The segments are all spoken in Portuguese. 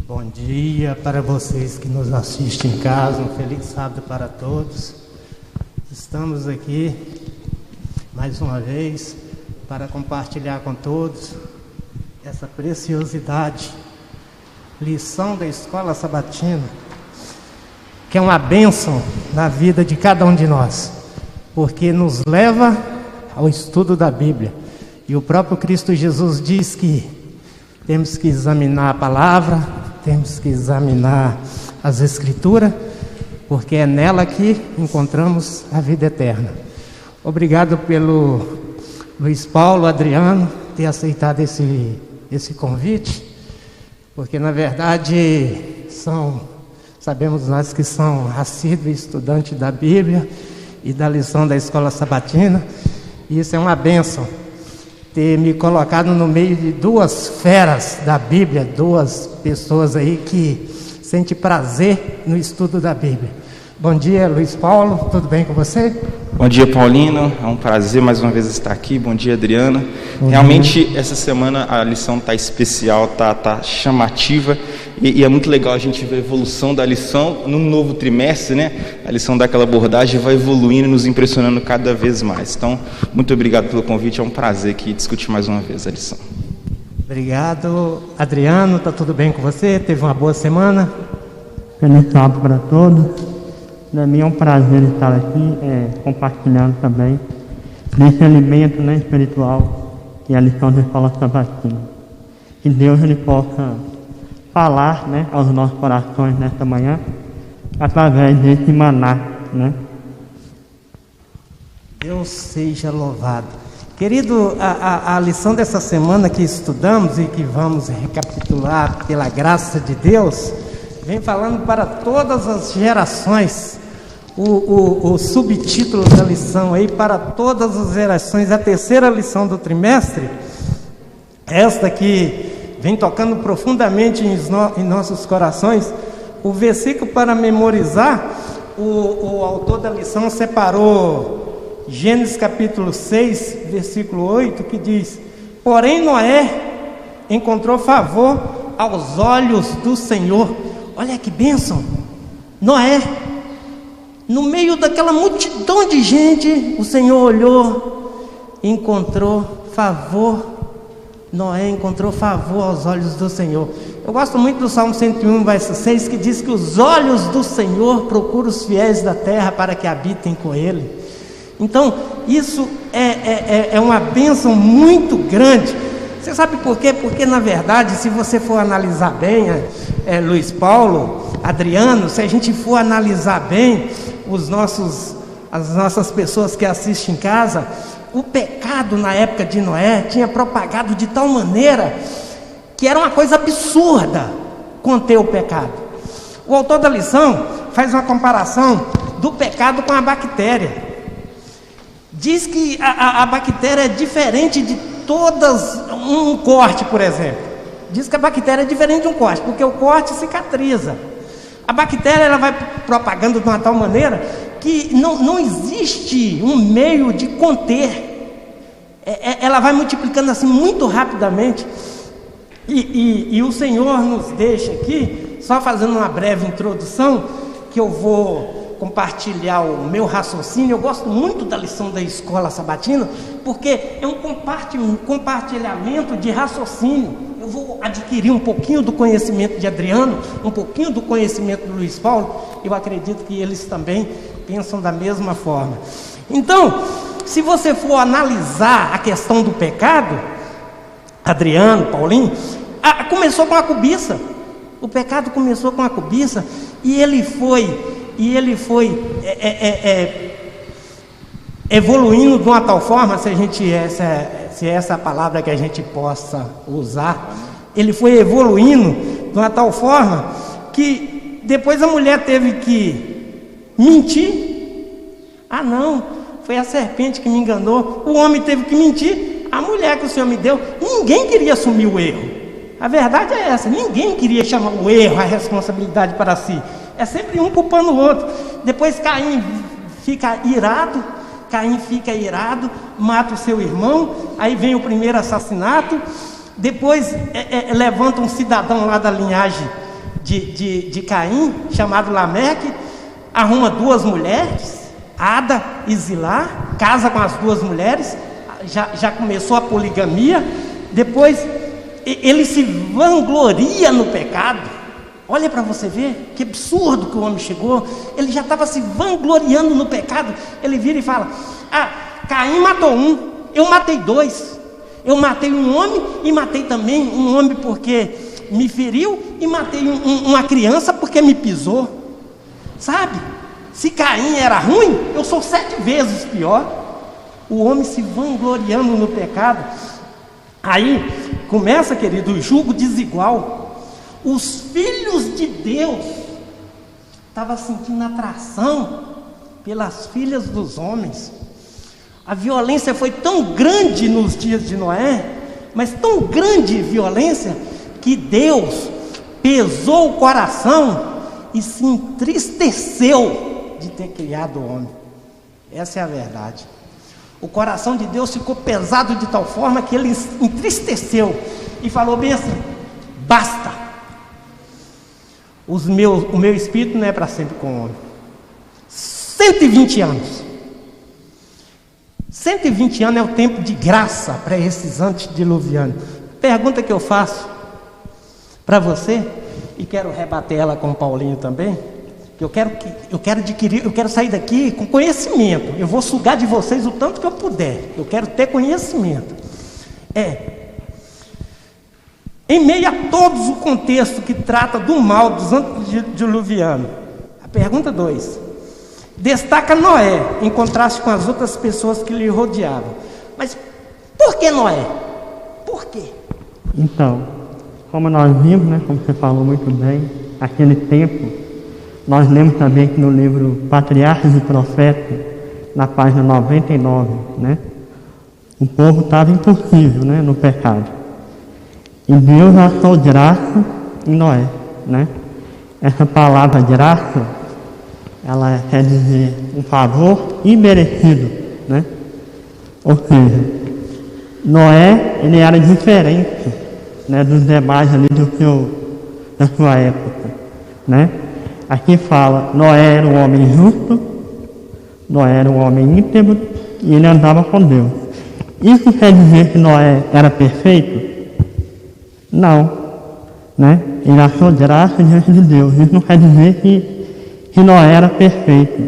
Bom dia para vocês que nos assistem em casa, um feliz sábado para todos. Estamos aqui mais uma vez para compartilhar com todos essa preciosidade, lição da Escola Sabatina, que é uma bênção na vida de cada um de nós, porque nos leva ao estudo da Bíblia. E o próprio Cristo Jesus diz que temos que examinar a palavra, temos que examinar as Escrituras, porque é nela que encontramos a vida eterna. Obrigado pelo Luiz Paulo, Adriano, ter aceitado esse convite, porque na verdade sabemos nós que são assíduos estudantes da Bíblia e da lição da Escola Sabatina, e isso é uma bênção. Ter me colocado no meio de duas feras da Bíblia, duas pessoas aí que sentem prazer no estudo da Bíblia. Bom dia, Luiz Paulo, tudo bem com você? Bom dia, Paulino, é um prazer mais uma vez estar aqui. Bom dia, Adriana. Realmente, essa semana a lição está especial, tá chamativa, e é muito legal a gente ver a evolução da lição no novo trimestre, né? A lição daquela abordagem vai evoluindo e nos impressionando cada vez mais. Então, muito obrigado pelo convite, é um prazer aqui discutir mais uma vez a lição. Obrigado. Adriano, está tudo bem com você? Teve uma boa semana? Feliz sábado para todos. Para mim é um prazer estar aqui, compartilhando também desse alimento, né, espiritual e a lição da Escola Sabatina. Que Deus ele possa falar, né, aos nossos corações nesta manhã, através desse maná, né? Deus seja louvado. Querido, a lição dessa semana que estudamos e que vamos recapitular pela graça de Deus, vem falando para todas as gerações. O subtítulo da lição aí, para todas as gerações, a terceira lição do trimestre, esta que vem tocando profundamente em nossos corações. O versículo para memorizar, o autor da lição separou Gênesis capítulo 6, versículo 8, que diz: porém Noé encontrou favor aos olhos do Senhor. Olha que bênção! Noé, no meio daquela multidão de gente, o Senhor olhou e encontrou favor. Noé encontrou favor aos olhos do Senhor. Eu gosto muito do Salmo 101, verso 6, que diz que os olhos do Senhor procuram os fiéis da terra para que habitem com Ele. Então, isso é uma bênção muito grande. Você sabe por quê? Porque, na verdade, se você for analisar bem, Luiz Paulo, Adriano, se a gente for analisar bem as nossas pessoas que assistem em casa, o pecado na época de Noé tinha propagado de tal maneira que era uma coisa absurda conter o pecado. O autor da lição faz uma comparação do pecado com a bactéria. Diz que a bactéria é diferente de todas, um corte, por exemplo. Diz que a bactéria é diferente de um corte, porque o corte cicatriza. A bactéria ela vai propagando de uma tal maneira que não existe um meio de conter. Ela vai multiplicando assim muito rapidamente. E o Senhor nos deixa aqui, só fazendo uma breve introdução, que eu vou compartilhar o meu raciocínio. Eu gosto muito da lição da Escola Sabatina, porque é um compartilhamento de raciocínio. Eu vou adquirir um pouquinho do conhecimento de Adriano, um pouquinho do conhecimento do Luiz Paulo. Eu acredito que eles também pensam da mesma forma. Então, se você for analisar a questão do pecado, Adriano, Paulinho, começou com a cobiça. O pecado começou com a cobiça e ele foi evoluindo de uma tal forma, se essa é a palavra que a gente possa usar, ele foi evoluindo de uma tal forma que depois a mulher teve que mentir. Não, foi a serpente que me enganou. O homem teve que mentir. A mulher que o Senhor me deu, ninguém queria assumir o erro. A verdade é essa, ninguém queria chamar o erro, a responsabilidade para si. É sempre um culpando o outro. Depois Caim fica irado, mata o seu irmão, aí vem o primeiro assassinato. Depois levanta um cidadão lá da linhagem de Caim, chamado Lameque, arruma 2 mulheres, Ada e Zilá, casa com as 2 mulheres, já começou a poligamia. Depois ele se vangloria no pecado. Olha para você ver que absurdo que o homem chegou. Ele já estava se vangloriando no pecado. Ele vira e fala: Caim matou 1, eu matei 2. Eu matei um homem e matei também um homem porque me feriu, e matei uma criança porque me pisou. Sabe? Se Caim era ruim, eu sou 7 vezes pior. O homem se vangloriando no pecado. Aí começa, querido, o julgo desigual. Os filhos de Deus estavam sentindo atração pelas filhas dos homens. A violência foi tão grande nos dias de Noé, mas tão grande violência, que Deus pesou o coração e se entristeceu de ter criado o homem. Essa é a verdade. O coração de Deus ficou pesado de tal forma que ele entristeceu e falou bem assim: basta, o meu espírito não é para sempre com o homem. 120 anos. 120 anos é o tempo de graça para esses antediluvianos. Pergunta que eu faço para você, e quero rebater ela com o Paulinho também. Eu quero sair daqui com conhecimento. Eu vou sugar de vocês o tanto que eu puder. Eu quero ter conhecimento. Em meio a todos o contexto que trata do mal dos antediluvianos, a pergunta 2 destaca Noé em contraste com as outras pessoas que lhe rodeavam. Mas por que Noé? Por quê? Então, como nós vimos, né, como você falou muito bem, aquele tempo, nós lemos também que no livro Patriarcas e Profetas, na página 99, né, o povo estava impossível, né, no pecado. E Deus achou graça em Noé, né? Essa palavra graça, ela quer dizer um favor imerecido, né? Ou seja, Noé, ele era diferente, né, dos demais ali da sua época, né? Aqui fala: Noé era um homem justo, Noé era um homem íntegro e ele andava com Deus. Isso quer dizer que Noé era perfeito? Não, né? Ele achou graça diante de Deus. Isso não quer dizer que Noé era perfeito.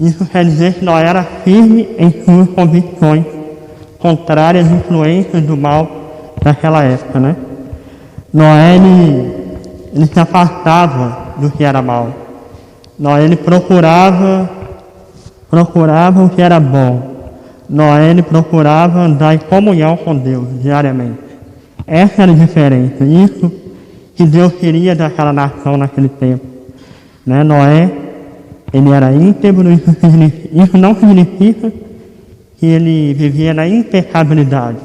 Isso quer dizer que Noé era firme em suas convicções, contrárias às influências do mal daquela época, né? Noé, ele se afastava do que era mal. Noé, ele procurava o que era bom. Noé, ele procurava andar em comunhão com Deus diariamente. Essa era a diferença. Isso que Deus queria daquela nação naquele tempo, né? Noé, ele era íntegro. Isso não significa que ele vivia na impecabilidade.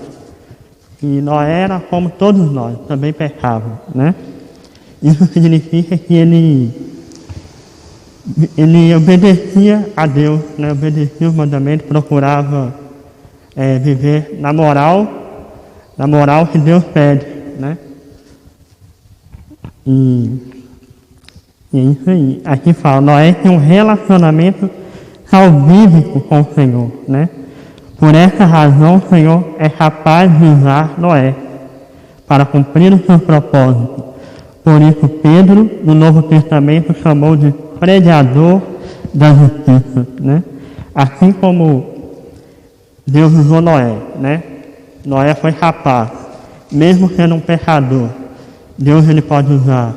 E Noé era como todos nós, também pecava, né? Isso significa que ele obedecia a Deus, né? Obedecia os mandamentos, procurava viver na moral que Deus pede, né? E é isso aí. Aqui fala: Noé tem um relacionamento salvífico com o Senhor, né? Por essa razão, o Senhor é capaz de usar Noé para cumprir o seu propósito. Por isso, Pedro, no Novo Testamento, chamou de pregador da justiça, né? Assim como Deus usou Noé, né? Noé foi capaz, mesmo sendo um pecador. Deus, ele pode usar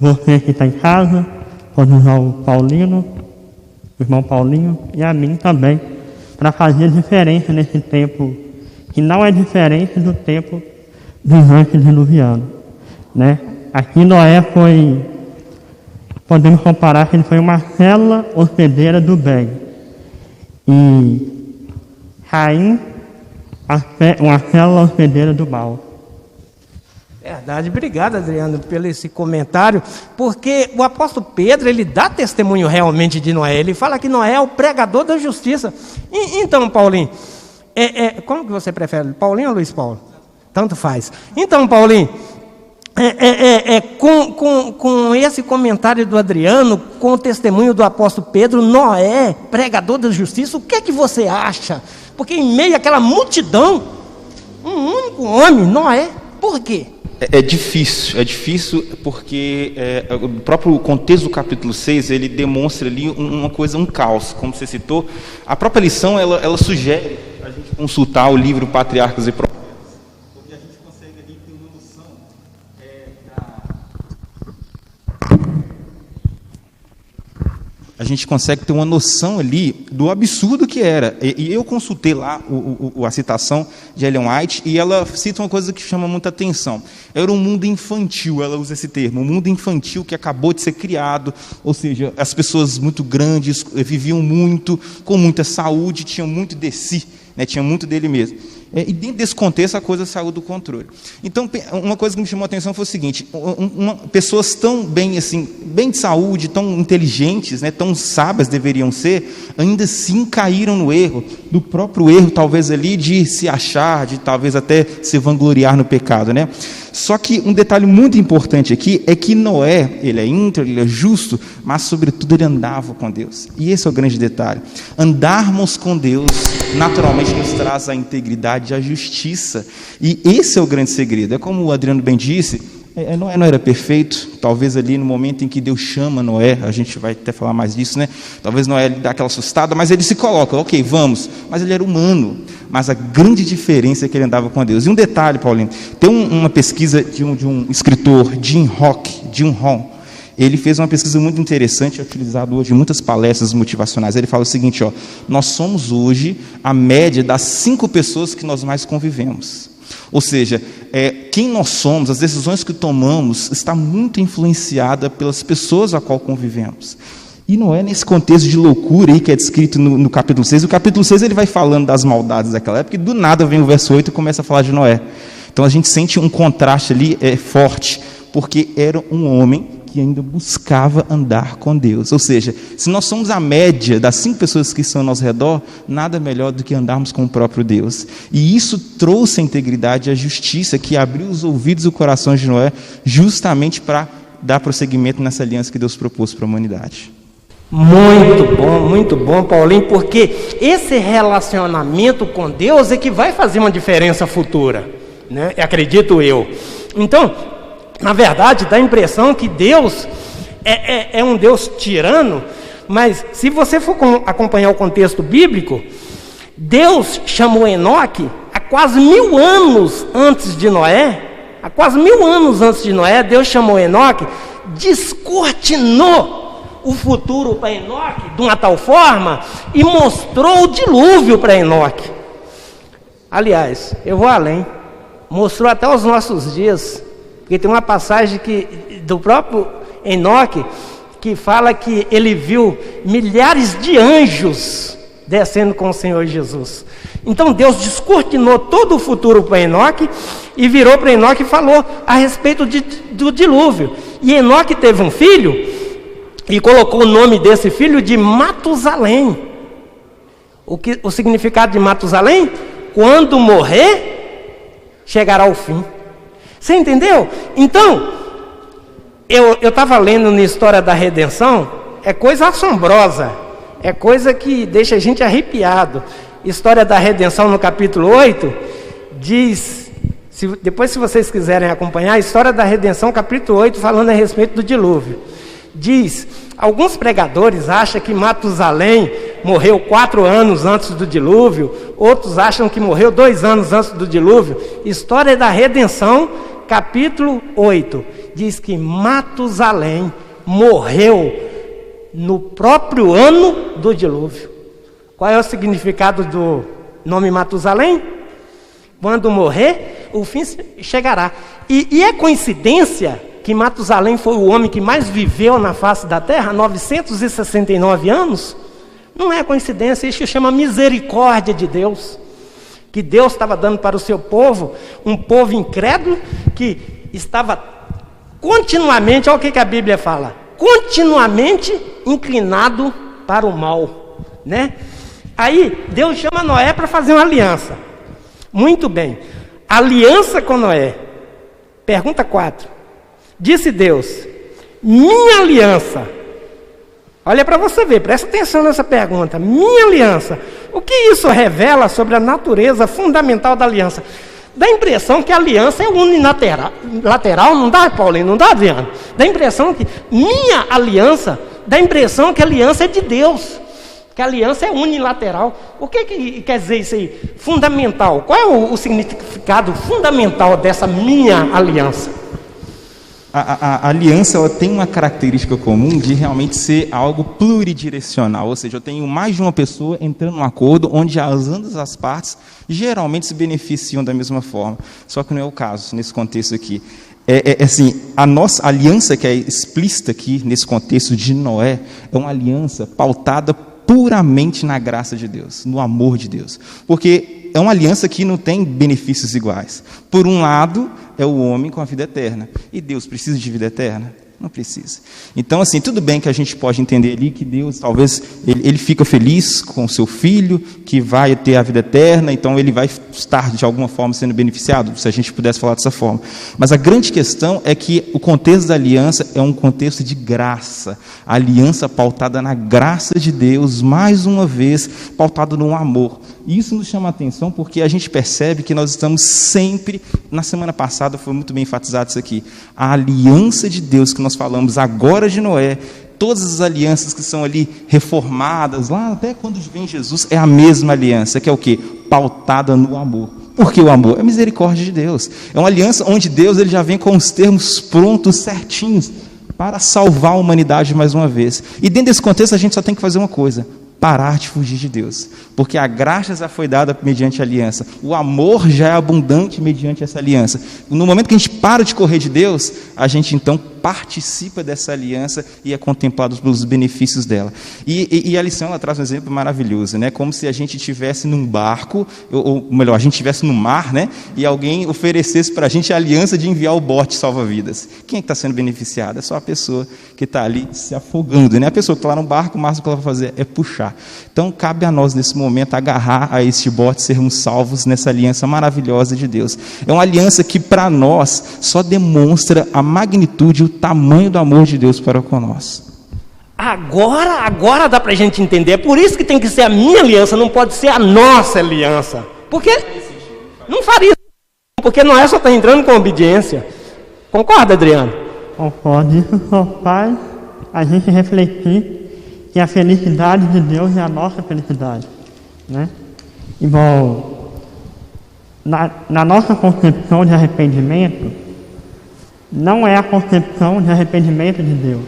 você que está em casa, pode usar o Paulino, o irmão Paulinho, e a mim também, para fazer diferença nesse tempo, que não é diferente do tempo dos antediluvianos, né? Aqui Noé podemos comparar que ele foi uma célula hospedeira do bem, e Caim, uma célula hospedeira do mal. Verdade. Obrigado, Adriano, pelo esse comentário, porque o apóstolo Pedro, ele dá testemunho realmente de Noé. Ele fala que Noé é o pregador da justiça. Então, Paulinho, como que você prefere, Paulinho ou Luiz Paulo? Tanto faz. Então, Paulinho, com esse comentário do Adriano, com o testemunho do apóstolo Pedro, Noé, pregador da justiça, o que é que você acha? Porque em meio àquela multidão, um único homem, Noé, por quê? É difícil porque o próprio contexto do capítulo 6, ele demonstra ali uma coisa, um caos, como você citou. A própria lição, ela sugere a gente consultar o livro Patriarcas e Profetas, porque a gente consegue ali ter uma noção a gente consegue ter uma noção ali do absurdo que era. E eu consultei lá a citação de Ellen White, e ela cita uma coisa que chama muita atenção. Era um mundo infantil, ela usa esse termo, um mundo infantil que acabou de ser criado, ou seja, as pessoas muito grandes viviam muito, com muita saúde, tinham muito de si, né, tinha muito dele mesmo. E dentro desse contexto a coisa saiu do controle. Então, uma coisa que me chamou a atenção foi o seguinte: pessoas tão bem assim, bem de saúde, tão inteligentes, né, tão sábias deveriam ser, ainda assim caíram no erro, do próprio erro talvez ali de se achar, de talvez até se vangloriar no pecado, né? Só que um detalhe muito importante aqui é que Noé, ele é íntegro, ele é justo, mas sobretudo ele andava com Deus. E esse é o grande detalhe. Andarmos com Deus naturalmente nos traz a integridade e a justiça. E esse é o grande segredo. É como o Adriano bem disse, Noé não era perfeito. Talvez ali no momento em que Deus chama Noé, a gente vai até falar mais disso, né? Talvez Noé dá aquela assustada, mas ele se coloca, ok, vamos. Mas ele era humano. Mas a grande diferença é que ele andava com Deus. E um detalhe, Paulinho, tem uma pesquisa de um escritor, Jim Rohn. Ele fez uma pesquisa muito interessante, é utilizado hoje em muitas palestras motivacionais. Ele fala o seguinte: nós somos hoje a média das 5 pessoas que nós mais convivemos. Ou seja, quem nós somos, as decisões que tomamos, está muito influenciada pelas pessoas a qual convivemos. E não é nesse contexto de loucura aí que é descrito no capítulo 6. O capítulo 6 ele vai falando das maldades daquela época, e do nada vem o verso 8 e começa a falar de Noé. Então a gente sente um contraste ali forte, porque era um homem que ainda buscava andar com Deus. Ou seja, se nós somos a média das 5 pessoas que estão ao nosso redor, nada melhor do que andarmos com o próprio Deus. E isso trouxe a integridade e a justiça, que abriu os ouvidos e o coração de Noé, justamente para dar prosseguimento nessa aliança que Deus propôs para a humanidade. Muito bom, Paulinho, porque esse relacionamento com Deus é que vai fazer uma diferença futura, né? Acredito eu. Então, na verdade, dá a impressão que Deus é um Deus tirano, mas se você for acompanhar o contexto bíblico, Deus chamou Enoque há quase 1000 anos antes de Noé. Há quase 1000 anos antes de Noé, Deus chamou Enoque, descortinou o futuro para Enoque de uma tal forma e mostrou o dilúvio para Enoque. Aliás, eu vou além, mostrou até os nossos dias, porque tem uma passagem do próprio Enoque que fala que ele viu milhares de anjos descendo com o Senhor Jesus. Então Deus descortinou todo o futuro para Enoque e virou para Enoque e falou a respeito do dilúvio. E Enoque teve um filho e colocou o nome desse filho de Matusalém. O significado de Matusalém? Quando morrer, chegará ao fim. Você entendeu? Então, eu estava lendo na história da redenção, é coisa assombrosa, é coisa que deixa a gente arrepiado. História da redenção no capítulo 8, diz, depois se vocês quiserem acompanhar, a história da redenção, capítulo 8, falando a respeito do dilúvio. Diz, alguns pregadores acham que Matusalém morreu 4 anos antes do dilúvio, outros acham que morreu 2 anos antes do dilúvio. História da redenção, capítulo 8, diz que Matusalém morreu no próprio ano do dilúvio. Qual é o significado do nome Matusalém? Quando morrer, o fim chegará. E é coincidência que Matusalém foi o homem que mais viveu na face da terra, 969 anos? Não é coincidência, isso chama misericórdia de Deus. Que Deus estava dando para o seu povo, um povo incrédulo, que estava continuamente, olha o que a Bíblia fala, continuamente inclinado para o mal, né? Aí Deus chama Noé para fazer uma aliança. Muito bem, aliança com Noé. Pergunta 4. Disse Deus: minha aliança. Olha para você ver, presta atenção nessa pergunta. Minha aliança. O que isso revela sobre a natureza fundamental da aliança? Dá a impressão que a aliança é unilateral, não dá, Paulinho? Não dá, Adriano? Dá a impressão que minha aliança, dá a impressão que a aliança é de Deus, que a aliança é unilateral. O que quer dizer isso aí? Fundamental. Qual é o significado fundamental dessa minha aliança? A aliança, ela tem uma característica comum de realmente ser algo pluridirecional, ou seja, eu tenho mais de uma pessoa entrando num acordo onde ambas as partes geralmente se beneficiam da mesma forma. Só que não é o caso nesse contexto aqui. Assim, a nossa aliança que é explícita aqui nesse contexto de Noé é uma aliança pautada puramente na graça de Deus, no amor de Deus, porque é uma aliança que não tem benefícios iguais. Por um lado, é o homem com a vida eterna. E Deus precisa de vida eterna? Não precisa. Então, assim, tudo bem que a gente pode entender ali que Deus, talvez, ele fica feliz com o seu filho, que vai ter a vida eterna, então ele vai estar, de alguma forma, sendo beneficiado, se a gente pudesse falar dessa forma. Mas a grande questão é que o contexto da aliança é um contexto de graça. A aliança pautada na graça de Deus, mais uma vez, pautada no amor. E isso nos chama a atenção porque a gente percebe que nós estamos sempre, na semana passada foi muito bem enfatizado isso aqui, a aliança de Deus que nós falamos agora de Noé, todas as alianças que são ali reformadas, lá até quando vem Jesus, é a mesma aliança, que é o quê? Pautada no amor. Porque o amor é a misericórdia de Deus. É uma aliança onde Deus ele já vem com os termos prontos, certinhos, para salvar a humanidade mais uma vez. E dentro desse contexto a gente só tem que fazer uma coisa: parar de fugir de Deus, porque a graça já foi dada mediante a aliança, o amor já é abundante mediante essa aliança. No momento que a gente para de correr de Deus, a gente então participa dessa aliança e é contemplado pelos benefícios dela. E a lição ela traz um exemplo maravilhoso, né? Como se a gente estivesse num barco, ou melhor, a gente estivesse no mar, né? E alguém oferecesse para a gente a aliança de enviar o bote salva-vidas. Quem é que está sendo beneficiado? É só a pessoa que está ali se afogando, né? A pessoa que está lá no barco, o máximo que ela vai fazer é puxar. Então cabe a nós nesse momento agarrar a este bote, sermos salvos nessa aliança maravilhosa de Deus. É uma aliança que para nós só demonstra a magnitude, o tamanho do amor de Deus para conosco. Agora dá para a gente entender. É por isso que tem que ser a minha aliança, não pode ser a nossa aliança. Porque não faria, porque Noé só está entrando com obediência. Concorda, Adriano? Concordo. Isso só faz a gente refletir que a felicidade de Deus é a nossa felicidade, né? Igual na nossa concepção de arrependimento, não é a concepção de arrependimento de Deus.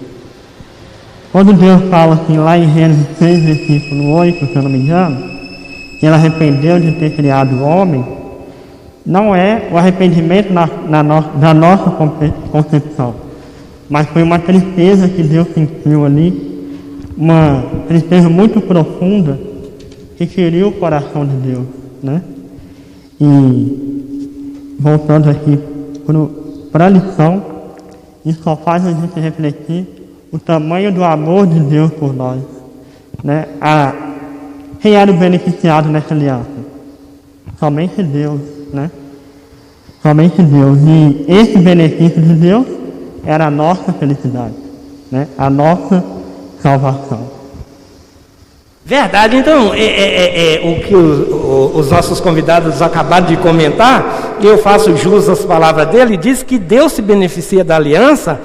Quando Deus fala assim lá em Gênesis 6, versículo 8, se eu não me engano, que ele arrependeu de ter criado o homem, não é o arrependimento da nossa concepção, mas foi uma tristeza que Deus sentiu ali, uma tristeza muito profunda que feriu o coração de Deus, né? E voltando aqui para a lição, isso só faz a gente refletir o tamanho do amor de Deus por nós, né? Quem era o beneficiado nessa aliança? Somente Deus, né? Somente Deus. E esse benefício de Deus era a nossa felicidade, né? A nossa salvação. Verdade. Então, o que os nossos convidados acabaram de comentar, eu faço jus às palavras dele, diz que Deus se beneficia da aliança,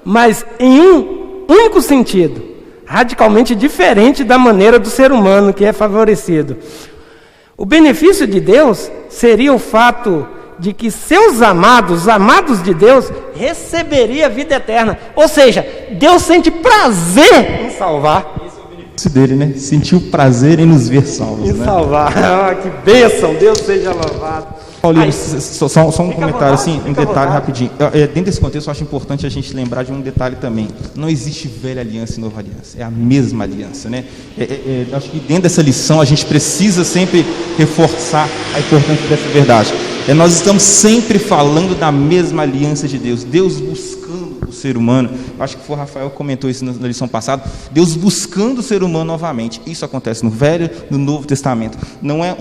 mas em um único sentido, radicalmente diferente da maneira do ser humano que é favorecido. O benefício de Deus seria o fato de que seus amados, os amados de Deus, receberiam a vida eterna. Ou seja, Deus sente prazer em salvar. Isso dele, né? Sentiu prazer em nos ver salvos, em né? salvar. Que bênção, Deus seja louvado. Paulinho, só um comentário, assim, um detalhe rapidinho. Dentro desse contexto, eu acho importante a gente lembrar de um detalhe também. Não existe velha aliança e nova aliança. É a mesma aliança, né? Eu acho que dentro dessa lição, a gente precisa sempre reforçar a importância dessa verdade. Nós estamos sempre falando da mesma aliança de Deus. Deus buscando o ser humano. Acho que foi o Rafael que comentou isso na lição passada. Deus buscando o ser humano novamente. Isso acontece no Velho e no Novo Testamento. Não é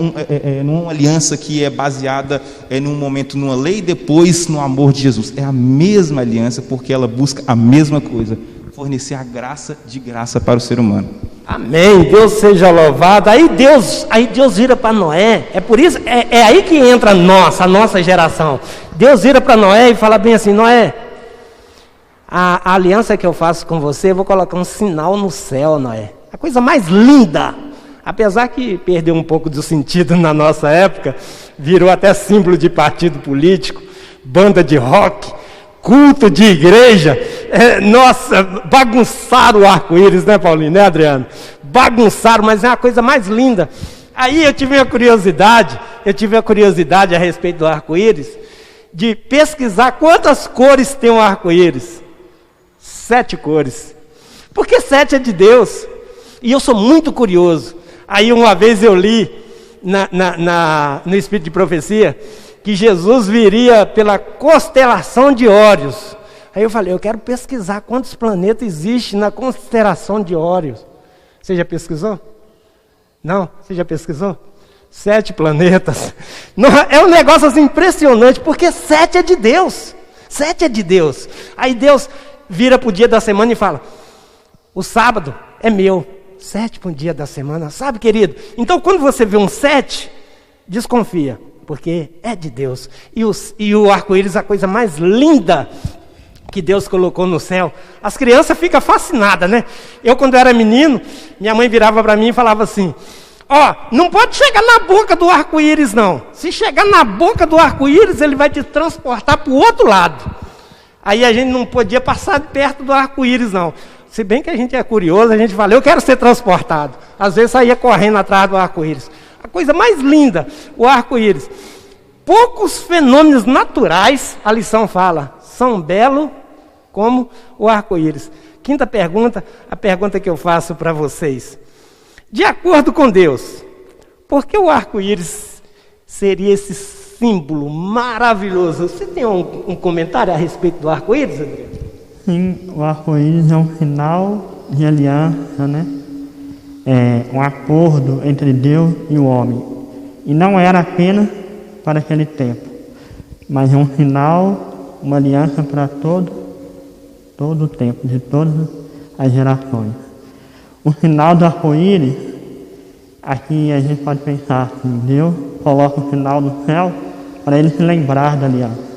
uma aliança que é baseada num momento numa lei e depois no amor de Jesus. É a mesma aliança, porque ela busca a mesma coisa: fornecer a graça de graça para o ser humano. Amém, Deus seja louvado. Aí Deus vira para Noé. É por isso, é aí que entra a nossa geração. Deus vira para Noé e fala bem assim: Noé, a aliança que eu faço com você, eu vou colocar um sinal no céu, Noé. A coisa mais linda. Apesar que perdeu um pouco do sentido na nossa época, virou até símbolo de partido político, banda de rock, culto de igreja. Nossa, bagunçaram o arco-íris, né, Paulinho, né, Adriano? Bagunçaram, mas é a coisa mais linda. Aí eu tive a curiosidade a respeito do arco-íris, de pesquisar quantas cores tem um arco-íris. 7 cores. Porque 7 é de Deus. E eu sou muito curioso. Aí uma vez eu li no Espírito de Profecia que Jesus viria pela constelação de Órios. Aí eu falei, eu quero pesquisar quantos planetas existem na constelação de Órios. Você já pesquisou? Não? Você já pesquisou? 7 planetas. Não, é um negócio assim impressionante, porque 7 é de Deus. 7 é de Deus. Aí Deus vira para o dia da semana e fala, o sábado é meu. 7º dia da semana, sabe, querido? Então, quando você vê um 7, desconfia, porque é de Deus. E o arco-íris, a coisa mais linda que Deus colocou no céu. As crianças ficam fascinadas, né? Eu, quando era menino, minha mãe virava para mim e falava assim, não pode chegar na boca do arco-íris, não. Se chegar na boca do arco-íris, ele vai te transportar para o outro lado. Aí a gente não podia passar perto do arco-íris, não. Se bem que a gente é curioso, a gente fala, eu quero ser transportado. Às vezes saía correndo atrás do arco-íris. A coisa mais linda, o arco-íris. Poucos fenômenos naturais, a lição fala, são belos como o arco-íris. 5ª pergunta, a pergunta que eu faço para vocês. De acordo com Deus, por que o arco-íris seria esse símbolo maravilhoso? Você tem um comentário a respeito do arco-íris, Adriano? Sim, o arco-íris é um sinal de aliança, né? É um acordo entre Deus e o homem. E não era apenas para aquele tempo, mas é um sinal, uma aliança para todo o tempo, de todas as gerações. O sinal do arco-íris, aqui a gente pode pensar assim, Deus coloca o sinal no céu para ele se lembrar da aliança.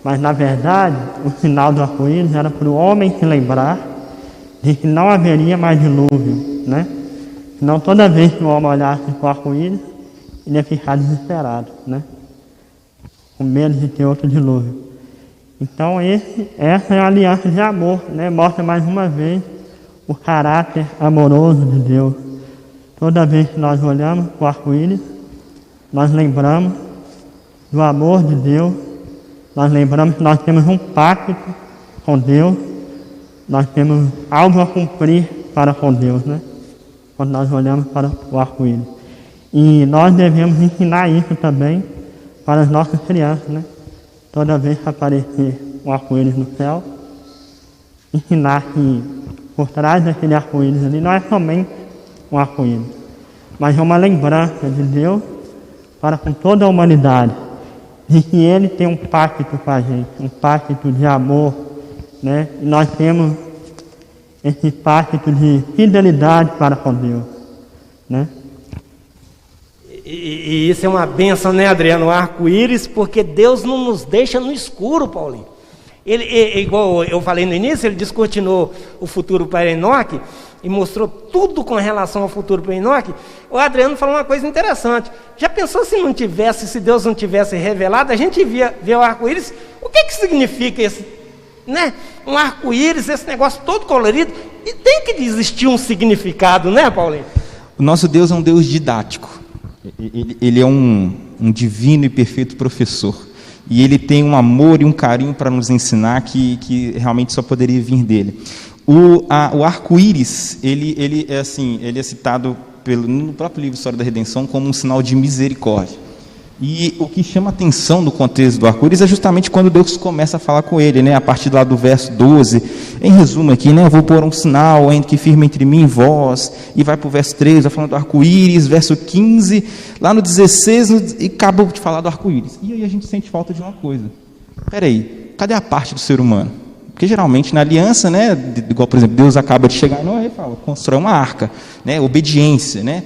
Mas, na verdade, o sinal do arco-íris era para o homem se lembrar de que não haveria mais dilúvio, né? Senão, toda vez que o homem olhasse para o arco-íris, ele ia ficar desesperado, né? Com medo de ter outro dilúvio. Então, essa é a aliança de amor, né? Mostra mais uma vez o caráter amoroso de Deus. Toda vez que nós olhamos para o arco-íris, nós lembramos do amor de Deus. Nós lembramos que nós temos um pacto com Deus, nós temos algo a cumprir para com Deus, né? Quando nós olhamos para o arco-íris. E nós devemos ensinar isso também para as nossas crianças, né? Toda vez que aparecer um arco-íris no céu, ensinar que por trás daquele arco-íris ali não é somente um arco-íris, mas é uma lembrança de Deus para com toda a humanidade. De que Ele tem um pacto com a gente, um pacto de amor, né? E nós temos esse pacto de fidelidade para com Deus, né? E isso é uma bênção, né, Adriano? O arco-íris, porque Deus não nos deixa no escuro, Paulinho. Igual eu falei no início, ele descortinou o futuro para Enoque e mostrou tudo com relação ao futuro para Enoque. O Adriano falou uma coisa interessante. Já pensou se Deus não tivesse revelado, a gente vê o arco-íris, o que significa esse, né? Um arco-íris, esse negócio todo colorido, e tem que existir um significado, né, Paulinho? O nosso Deus é um Deus didático. Ele é um divino e perfeito professor. E ele tem um amor e um carinho para nos ensinar que realmente só poderia vir dele. O arco-íris, ele é citado no próprio livro História da Redenção como um sinal de misericórdia. E o que chama atenção no contexto do arco-íris é justamente quando Deus começa a falar com ele, né? A partir lá do verso 12, em resumo aqui, né? Eu vou pôr um sinal que firma entre mim e vós, e vai para o verso 13, vai falando do arco-íris, verso 15, lá no 16, e acabou de falar do arco-íris. E aí a gente sente falta de uma coisa. Peraí, cadê a parte do ser humano? Porque geralmente na aliança, né, igual por exemplo, Deus acaba de chegar em Noé e fala, constrói uma arca, né, obediência, né?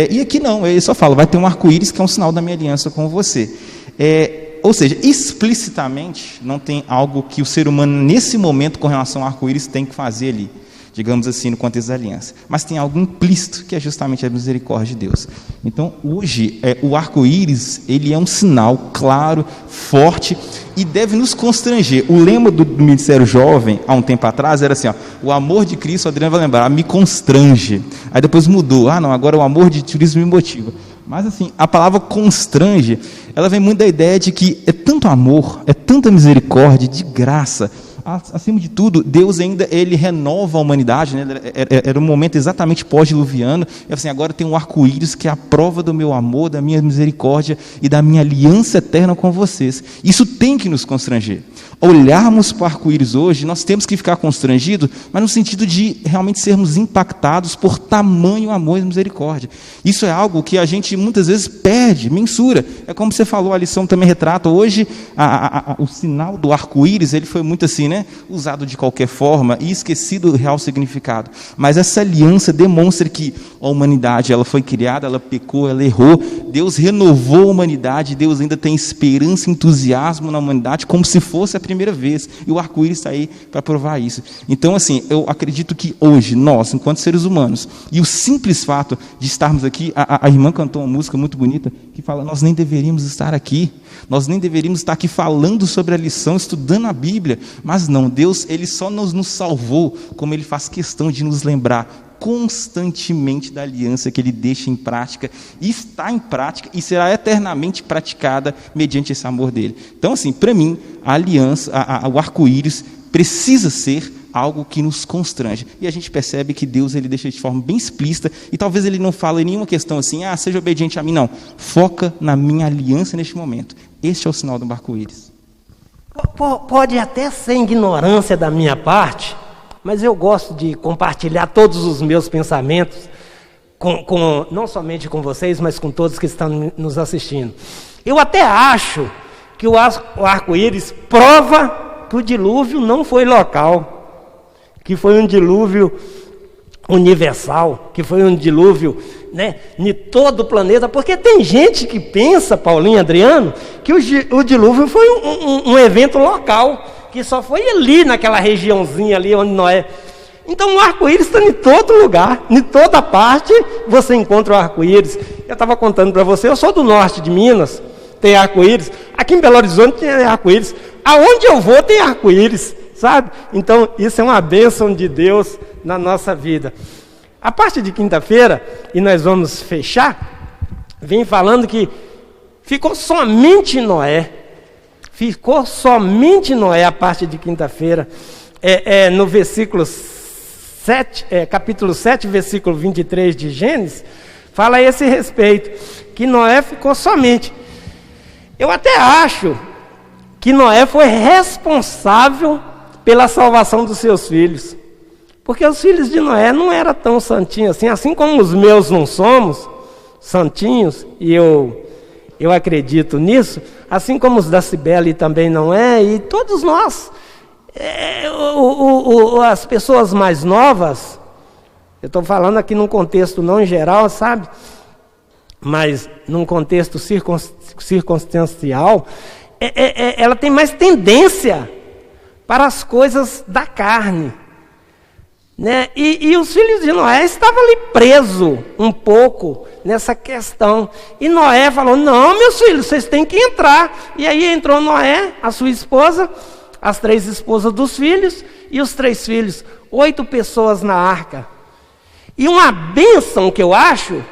E aqui não, ele só fala, vai ter um arco-íris que é um sinal da minha aliança com você. Ou seja, explicitamente não tem algo que o ser humano nesse momento com relação ao arco-íris tem que fazer ali, digamos assim, no contexto da aliança. Mas tem algo implícito, que é justamente a misericórdia de Deus. Então, hoje, o arco-íris, ele é um sinal claro, forte, e deve nos constranger. O lema do Ministério Jovem, há um tempo atrás, era assim, ó, o amor de Cristo, o Adriano vai lembrar, me constrange. Aí depois mudou, não, agora o amor de Cristo me motiva. Mas assim, a palavra constrange, ela vem muito da ideia de que é tanto amor, é tanta misericórdia, de graça. Acima de tudo, Deus ainda ele renova a humanidade, né? Era um momento exatamente pós-diluviano, e assim, agora tem um arco-íris que é a prova do meu amor, da minha misericórdia e da minha aliança eterna com vocês. Isso tem que nos constranger. Olharmos para o arco-íris hoje, nós temos que ficar constrangidos, mas no sentido de realmente sermos impactados por tamanho amor e misericórdia. Isso é algo que a gente muitas vezes perde, mensura. É como você falou, a lição também retrata. Hoje, o sinal do arco-íris, ele foi muito assim, né? Usado de qualquer forma e esquecido o real significado. Mas essa aliança demonstra que a humanidade ela foi criada, ela pecou, ela errou. Deus renovou a humanidade, Deus ainda tem esperança e entusiasmo na humanidade, como se fosse a primeira vez. E o arco-íris está aí para provar isso. Então, assim, eu acredito que hoje, nós, enquanto seres humanos, e o simples fato de estarmos aqui, a irmã cantou uma música muito bonita que fala, nós nem deveríamos estar aqui. Nós nem deveríamos estar aqui falando sobre a lição, estudando a Bíblia, mas não, Deus ele só nos salvou, como Ele faz questão de nos lembrar constantemente da aliança que Ele deixa em prática, e está em prática, e será eternamente praticada mediante esse amor dEle. Então, assim, para mim, a aliança, o arco-íris precisa ser algo que nos constrange. E a gente percebe que Deus ele deixa de forma bem explícita, e talvez Ele não fale em nenhuma questão assim, seja obediente a mim, não. Foca na minha aliança neste momento. Este é o sinal do arco-íris. Pode até ser ignorância da minha parte, mas eu gosto de compartilhar todos os meus pensamentos, não somente com vocês, mas com todos que estão nos assistindo. Eu até acho que o arco-íris prova que o dilúvio não foi local, que foi um dilúvio universal, que foi um dilúvio, né, em todo o planeta, porque tem gente que pensa, Paulinho, Adriano, que o dilúvio foi um evento local, que só foi ali naquela regiãozinha ali onde Noé. Então o arco-íris está em todo lugar, em toda parte você encontra o arco-íris. Eu estava contando para você, eu sou do norte de Minas, tem arco-íris, aqui em Belo Horizonte tem arco-íris, aonde eu vou tem arco-íris, sabe? Então isso é uma bênção de Deus na nossa vida. A parte de quinta-feira, e nós vamos fechar, vem falando que ficou somente Noé a parte de quinta-feira, no versículo 7, capítulo 7, versículo 23 de Gênesis, fala a esse respeito, que Noé ficou somente. Eu até acho que Noé foi responsável pela salvação dos seus filhos, porque os filhos de Noé não eram tão santinhos assim como os meus não somos santinhos, e eu acredito nisso, assim como os da Cibele também não é, e todos nós, as pessoas mais novas, eu estou falando aqui num contexto não em geral, sabe, mas num contexto circunstancial, ela tem mais tendência para as coisas da carne, né? E os filhos de Noé estavam ali presos um pouco nessa questão. E Noé falou, não, meus filhos, vocês têm que entrar. E aí entrou Noé, a sua esposa, as 3 esposas dos filhos e os 3 filhos, 8 pessoas na arca. E uma bênção que eu acho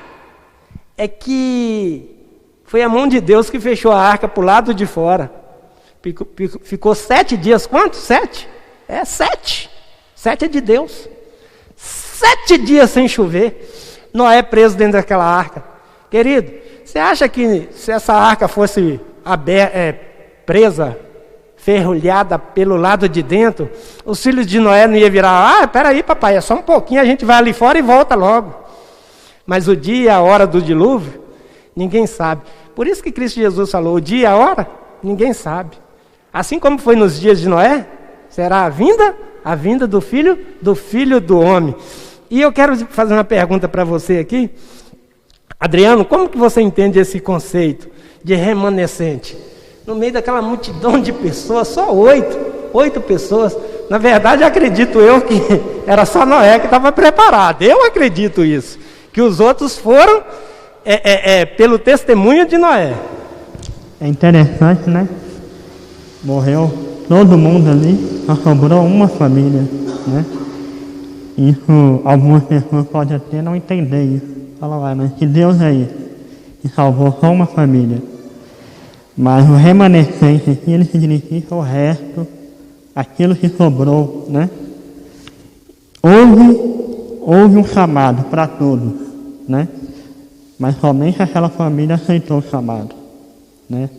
é que foi a mão de Deus que fechou a arca para o lado de fora. Ficou 7 dias, quantos? 7? 7. 7 é de Deus. 7 dias sem chover. Noé preso dentro daquela arca. Querido, você acha que se essa arca fosse presa, ferrolhada pelo lado de dentro, os filhos de Noé não iam virar, peraí papai, é só um pouquinho, a gente vai ali fora e volta logo. Mas o dia e a hora do dilúvio, ninguém sabe. Por isso que Cristo Jesus falou, o dia e a hora, ninguém sabe. Assim como foi nos dias de Noé, será a vinda do Filho do Homem. E eu quero fazer uma pergunta para você aqui. Adriano, como que você entende esse conceito de remanescente? No meio daquela multidão de pessoas, só 8 pessoas. Na verdade, acredito eu que era só Noé que estava preparado. Eu acredito isso. Que os outros foram pelo testemunho de Noé. É interessante, né? Morreu todo mundo ali, só sobrou uma família, né? Isso, algumas pessoas podem até não entender isso. Falam, mas que Deus é esse? Que salvou só uma família. Mas o remanescente aqui, ele significa o resto, aquilo que sobrou, né? Houve um chamado para todos, né? Mas somente aquela família aceitou o chamado, né?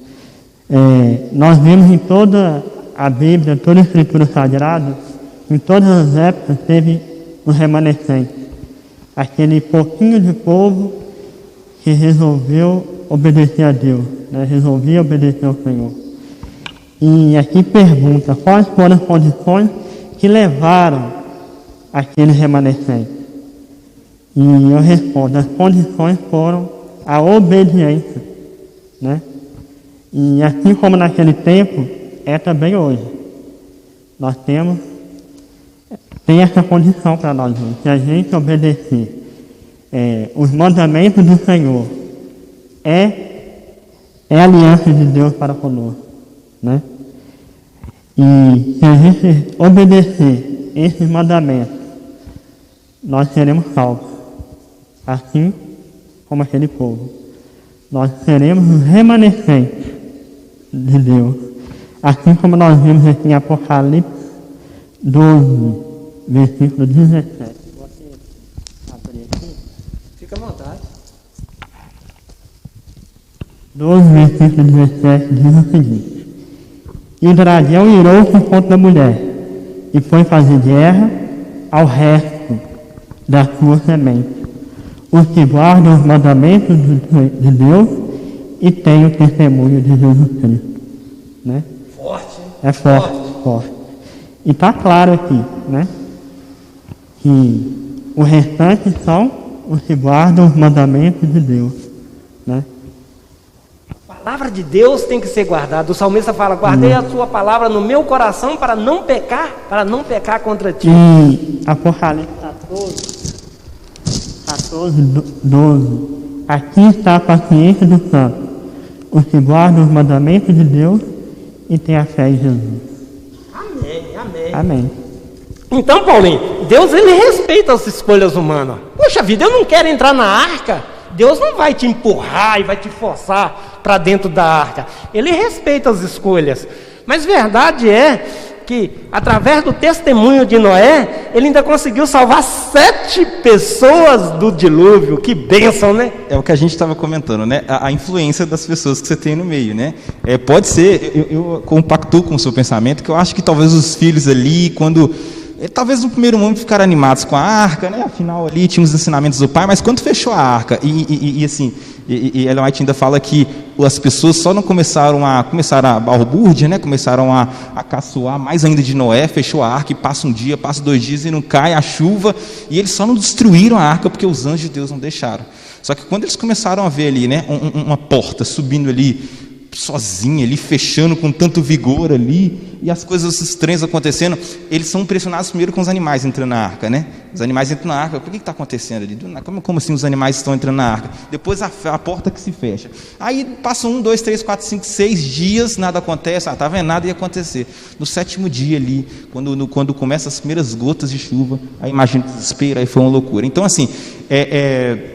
Nós vemos em toda a Bíblia, toda a Escritura Sagrada, em todas as épocas teve um remanescente. Aquele pouquinho de povo que resolveu obedecer a Deus, né? Resolvia obedecer ao Senhor. E aqui pergunta, quais foram as condições que levaram aquele remanescente? E eu respondo, as condições foram a obediência, né? E assim como naquele tempo, é também hoje. Nós tem essa condição para nós hoje. Se a gente obedecer os mandamentos do Senhor, é a aliança de Deus para conosco, né? E se a gente obedecer esses mandamentos, nós seremos salvos. Assim como aquele povo. Nós seremos os remanescentes de Deus. Assim como nós vimos aqui em Apocalipse 12, versículo 17. Você abrir aqui? Fica à vontade. 12, versículo 17 diz o seguinte: E o dragão irou-se contra a mulher, e foi fazer guerra ao resto da sua semente, os que guardam os mandamentos de Deus e têm o testemunho de Jesus Cristo. Né? Forte, hein? É forte. E está claro aqui, né? Que o restante são os que guardam os mandamentos de Deus, né? A palavra de Deus tem que ser guardada. O salmista fala, guardei a sua palavra no meu coração para não pecar contra ti. E Apocalipse 14, 12. Aqui está a paciência dos santos, os que guardam os mandamentos de Deus e têm a fé em Jesus. Amém. Então, Paulinho, Deus ele respeita as escolhas humanas. Poxa vida, eu não quero entrar na arca. Deus não vai te empurrar e vai te forçar para dentro da arca. Ele respeita as escolhas. Mas verdade é que, através do testemunho de Noé, ele ainda conseguiu salvar 7 pessoas do dilúvio. Que bênção, né? É o que a gente estava comentando, né? A influência das pessoas que você tem no meio, né? Pode ser, eu compactuo com o seu pensamento, que eu acho que talvez os filhos ali, talvez no primeiro momento ficaram animados com a arca, né? Afinal ali tinha os ensinamentos do pai, mas quando fechou a arca, e Ellen White ainda fala que as pessoas só não começaram a balbúrdia, né? Começaram a caçoar mais ainda de Noé, fechou a arca e passa um dia, passa 2 dias e não cai a chuva, e eles só não destruíram a arca porque os anjos de Deus não deixaram. Só que quando eles começaram a ver ali, né? Uma porta subindo ali, sozinha ali, fechando com tanto vigor ali, e as coisas estranhas acontecendo, eles são impressionados primeiro com os animais entrando na arca, né? Os animais entram na arca, por que está acontecendo ali? Como assim os animais estão entrando na arca? Depois a porta que se fecha. Aí passam 1, 2, 3, 4, 5, 6 dias, nada acontece, tá vendo? Nada ia acontecer. No 7º dia ali, quando começam as primeiras gotas de chuva, aí imagina o desespero, aí foi uma loucura. Então assim,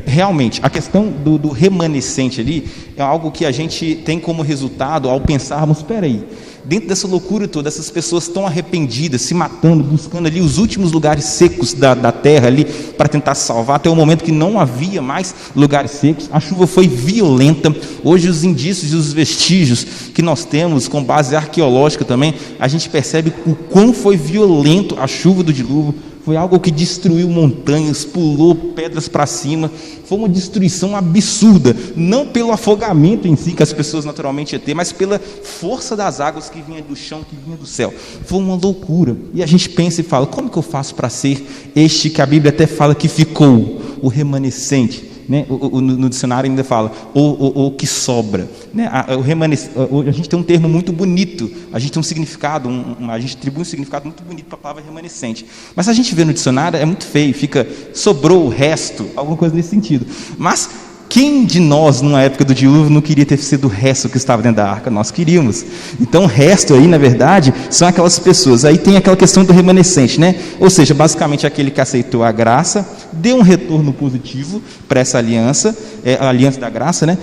realmente, a questão do remanescente ali é algo que a gente tem como resultado ao pensarmos, espera aí, dentro dessa loucura toda, essas pessoas tão arrependidas, se matando, buscando ali os últimos lugares secos da terra ali, para tentar salvar, até o momento que não havia mais lugares secos, a chuva foi violenta. Hoje os indícios e os vestígios que nós temos, com base arqueológica também, a gente percebe o quão foi violento a chuva do dilúvio. Foi algo que destruiu montanhas, pulou pedras para cima. Foi uma destruição absurda, não pelo afogamento em si que as pessoas naturalmente iam ter, mas pela força das águas que vinha do chão, que vinha do céu. Foi uma loucura. E a gente pensa e fala, como que eu faço para ser este que a Bíblia até fala que ficou, o remanescente? Né? No dicionário ainda fala o que sobra, né? A gente tem um termo muito bonito, a gente tem um significado, a gente atribui um significado muito bonito para a palavra remanescente, mas se a gente vê no dicionário é muito feio, fica sobrou o resto, alguma coisa nesse sentido. Mas quem de nós, numa época do dilúvio, não queria ter sido o resto que estava dentro da arca? Nós queríamos. Então, o resto aí, na verdade, são aquelas pessoas. Aí tem aquela questão do remanescente, né? Ou seja, basicamente aquele que aceitou a graça, deu um retorno positivo para essa aliança, a aliança da graça, né?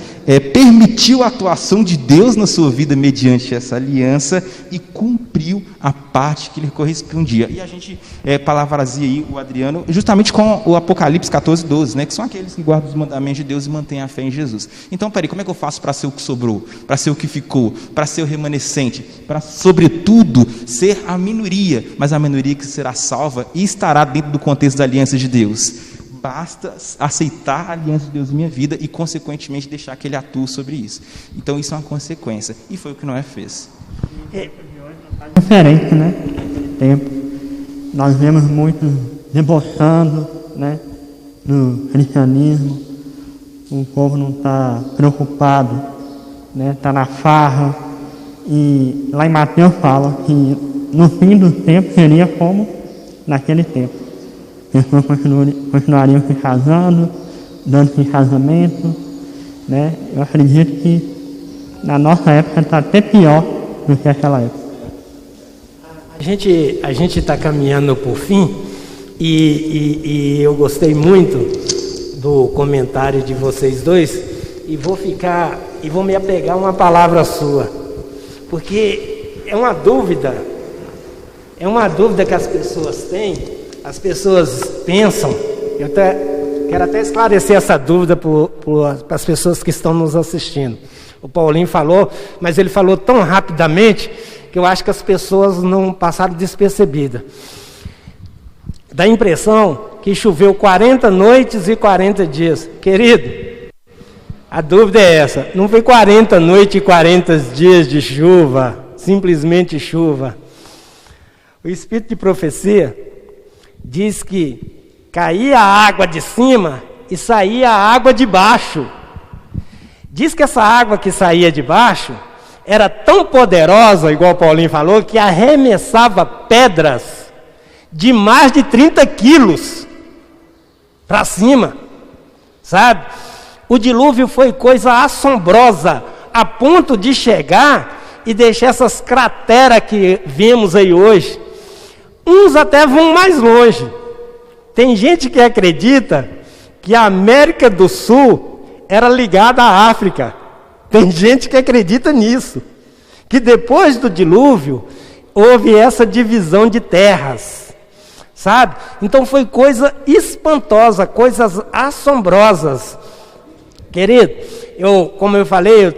Permitiu a atuação de Deus na sua vida mediante essa aliança e cumpriu a parte que lhe correspondia. E a gente palavrazia aí o Adriano justamente com o Apocalipse 14:12, né? Que são aqueles que guardam os mandamentos de Deus e mantêm a fé em Jesus. Então, peraí, como é que eu faço para ser o que sobrou? Para ser o que ficou? Para ser o remanescente? Para, sobretudo, ser a minoria, mas a minoria que será salva e estará dentro do contexto da aliança de Deus. Basta aceitar a aliança de Deus em minha vida e, consequentemente, deixar que Ele atue sobre isso. Então, isso é uma consequência. E foi o que Noé fez. Diferente, né? Naquele tempo, nós vemos muitos debochando, né? No cristianismo. O povo não está preocupado, né? Está na farra. E lá em Mateus fala que no fim do tempo seria como naquele tempo. As pessoas continuariam se casando, dando-se em casamento, né? Eu acredito que na nossa época está até pior do que aquela época. A gente está caminhando por fim e eu gostei muito do comentário de vocês dois e vou me apegar a uma palavra sua, porque é uma dúvida que as pessoas têm, as pessoas pensam. Eu quero até esclarecer essa dúvida para as pessoas que estão nos assistindo. O Paulinho falou, mas ele falou tão rapidamente que eu acho que as pessoas não passaram despercebidas. Dá a impressão que choveu 40 noites e 40 dias. Querido, a dúvida é essa. Não foi 40 noites e 40 dias de chuva, simplesmente chuva. O Espírito de Profecia diz que caía a água de cima e saía a água de baixo. Diz que essa água que saía de baixo era tão poderosa, igual o Paulinho falou, que arremessava pedras de mais de 30 quilos para cima, sabe? O dilúvio foi coisa assombrosa, a ponto de chegar e deixar essas crateras que vemos aí hoje. Uns até vão mais longe. Tem gente que acredita que a América do Sul era ligada à África. Tem gente que acredita nisso, que depois do dilúvio houve essa divisão de terras, sabe? Então foi coisa espantosa, coisas assombrosas. Querido, como eu falei, eu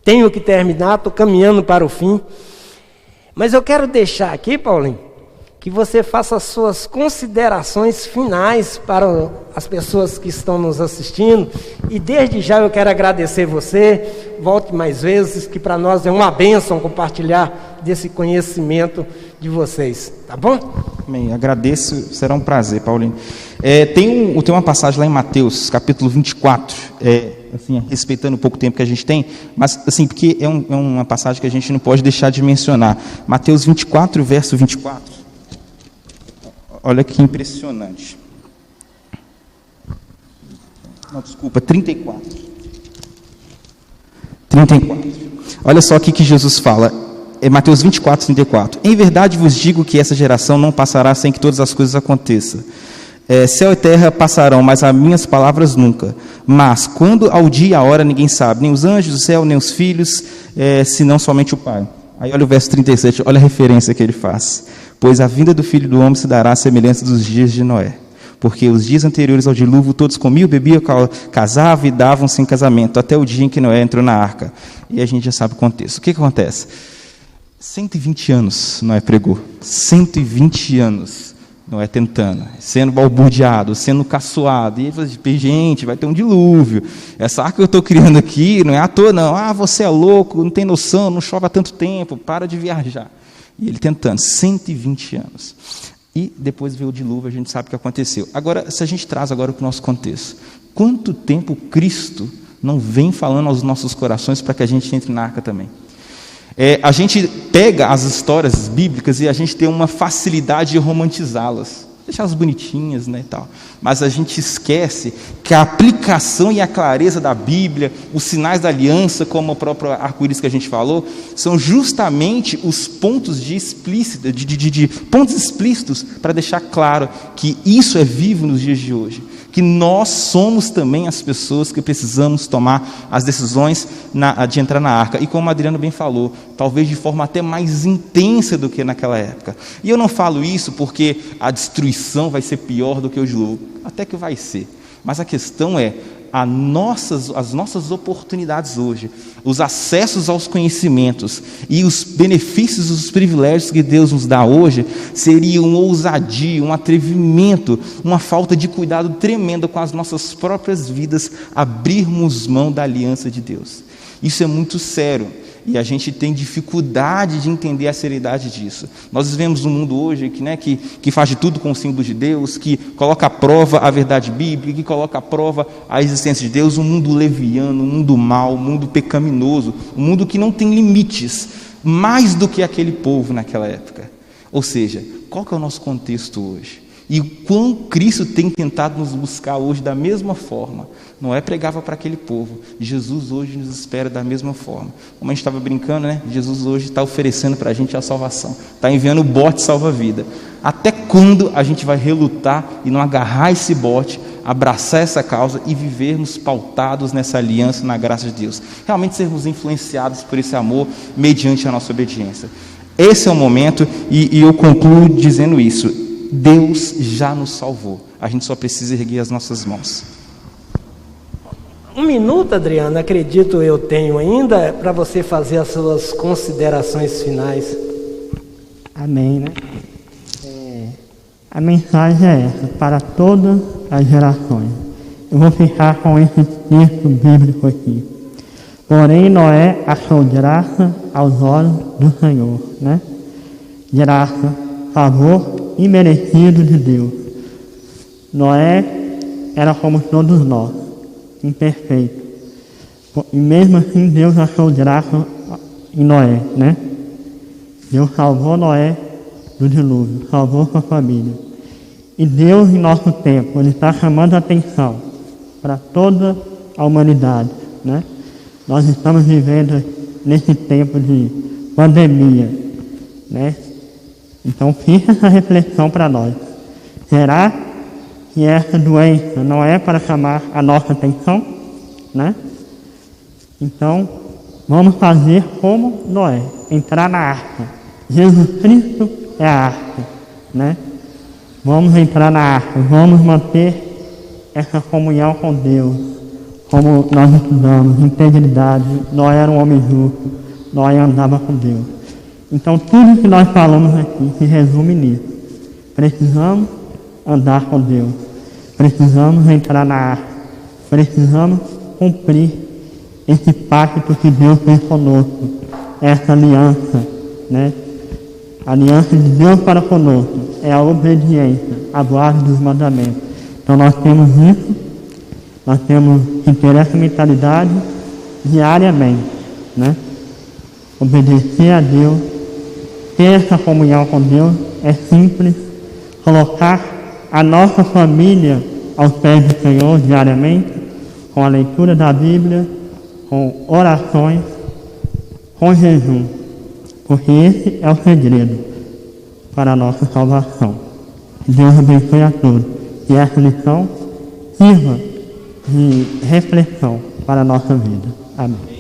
tenho que terminar, estou caminhando para o fim. Mas eu quero deixar aqui, Paulinho, que você faça as suas considerações finais para as pessoas que estão nos assistindo. E desde já eu quero agradecer você, volte mais vezes, que para nós é uma bênção compartilhar desse conhecimento de vocês, tá bom? Amém, agradeço, será um prazer, Paulinho. Tem uma passagem lá em Mateus, capítulo 24, assim, respeitando um pouco o tempo que a gente tem, mas assim, porque é uma passagem que a gente não pode deixar de mencionar. Mateus 24, verso 24. Olha que impressionante. Não, desculpa, 34. 34. Olha só o que Jesus fala. É Mateus 24, 34. Em verdade vos digo que essa geração não passará sem que todas as coisas aconteçam. Céu e terra passarão, mas as minhas palavras nunca. Mas quando ao dia e a hora ninguém sabe, nem os anjos do céu, nem os filhos, senão somente o Pai. Aí olha o verso 37, olha a referência que ele faz. Pois a vinda do Filho do Homem se dará à semelhança dos dias de Noé. Porque os dias anteriores ao dilúvio todos comiam, bebiam, casavam e davam-se em casamento, até o dia em que Noé entrou na arca. E a gente já sabe o contexto. O que acontece? 120 anos Noé pregou. 120 anos Noé tentando, sendo balbuciado, sendo caçoado. E ele falou assim, gente, vai ter um dilúvio. Essa arca que eu estou criando aqui não é à toa, não. Você é louco, não tem noção, não chove há tanto tempo, para de viajar. E ele tentando, 120 anos. E depois veio o dilúvio, a gente sabe o que aconteceu. Agora, se a gente traz agora para o nosso contexto, quanto tempo Cristo não vem falando aos nossos corações para que a gente entre na arca também? A gente pega as histórias bíblicas e a gente tem uma facilidade de romantizá-las, deixá-las bonitinhas, né, e tal. Mas a gente esquece que a aplicação e a clareza da Bíblia, os sinais da aliança, como o próprio arco-íris que a gente falou, são justamente os pontos pontos explícitos para deixar claro que isso é vivo nos dias de hoje. Que nós somos também as pessoas que precisamos tomar as decisões de entrar na arca. E como o Adriano bem falou, talvez de forma até mais intensa do que naquela época. E eu não falo isso porque a destruição vai ser pior do que o dilúvio. Até que vai ser. Mas a questão é, as nossas oportunidades hoje, os acessos aos conhecimentos e os benefícios, os privilégios que Deus nos dá hoje, seria uma ousadia, um atrevimento, uma falta de cuidado tremenda com as nossas próprias vidas, abrirmos mão da aliança de Deus. Isso é muito sério. E a gente tem dificuldade de entender a seriedade disso. Nós vivemos um mundo hoje que faz de tudo com o símbolo de Deus, que coloca à prova a verdade bíblica, que coloca à prova a existência de Deus, um mundo leviano, um mundo mau, um mundo pecaminoso, um mundo que não tem limites, mais do que aquele povo naquela época. Ou seja, qual que é o nosso contexto hoje? E o quão Cristo tem tentado nos buscar hoje da mesma forma. Noé pregava para aquele povo. Jesus hoje nos espera da mesma forma. Como a gente estava brincando, né? Jesus hoje está oferecendo para a gente a salvação. Está enviando o bote salva-vida. Até quando a gente vai relutar e não agarrar esse bote, abraçar essa causa e vivermos pautados nessa aliança, na graça de Deus? Realmente sermos influenciados por esse amor mediante a nossa obediência. Esse é o momento e eu concluo dizendo isso. Deus já nos salvou. A gente só precisa erguer as nossas mãos. Um minuto, Adriano, acredito eu tenho ainda, para você fazer as suas considerações finais. Amém, né? A mensagem é essa, para todas as gerações. Eu vou ficar com esse texto bíblico aqui. Porém, Noé achou graça aos olhos do Senhor, né? Graça, favor imerecido de Deus. Noé era como todos nós, imperfeito. E mesmo assim Deus achou graça em Noé, né? Deus salvou Noé do dilúvio, salvou sua família. E Deus, em nosso tempo, Ele está chamando a atenção para toda a humanidade, né? Nós estamos vivendo nesse tempo de pandemia, né? Então fica essa reflexão para nós. Será que essa doença não é para chamar a nossa atenção, né? Então, vamos fazer como Noé, entrar na arca. Jesus Cristo é a arca, né? Vamos entrar na arca, vamos manter essa comunhão com Deus, como nós estudamos, integridade. Noé era um homem justo, Noé andava com Deus. Então, tudo que nós falamos aqui se resume nisso. Precisamos andar com Deus. Precisamos entrar na arca. Precisamos cumprir esse pacto que Deus fez conosco. Essa aliança, né? A aliança de Deus para conosco é a obediência, a guarda dos mandamentos. Então, nós temos isso. Nós temos que ter essa mentalidade diariamente, né? Obedecer a Deus. Ter essa comunhão com Deus é simples. Colocar a nossa família aos pés do Senhor diariamente, com a leitura da Bíblia, com orações, com jejum, porque esse é o segredo para a nossa salvação. Deus abençoe a todos. que essa lição sirva de reflexão para a nossa vida. Amém.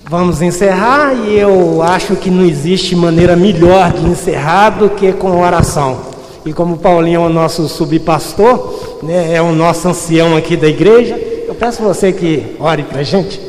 Vamos encerrar, e eu acho que não existe maneira melhor de encerrar do que com oração. E como o Paulinho é o nosso subpastor, né, é o nosso ancião aqui da igreja, eu peço a você que ore para a gente.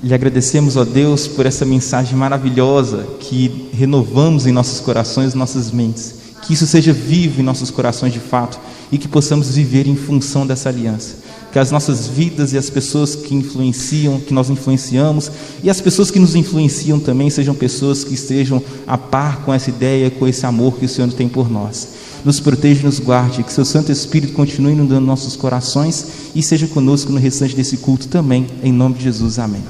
Lhe agradecemos, ó Deus, por essa mensagem maravilhosa que renovamos em nossos corações, nossas mentes. Que isso seja vivo em nossos corações de fato e que possamos viver em função dessa aliança. Que as nossas vidas e as pessoas que influenciam, que nós influenciamos, e as pessoas que nos influenciam também sejam pessoas que estejam a par com essa ideia, com esse amor que o Senhor tem por nós. Nos proteja e nos guarde, que seu Santo Espírito continue inundando nossos corações e seja conosco no restante desse culto também, em nome de Jesus, amém.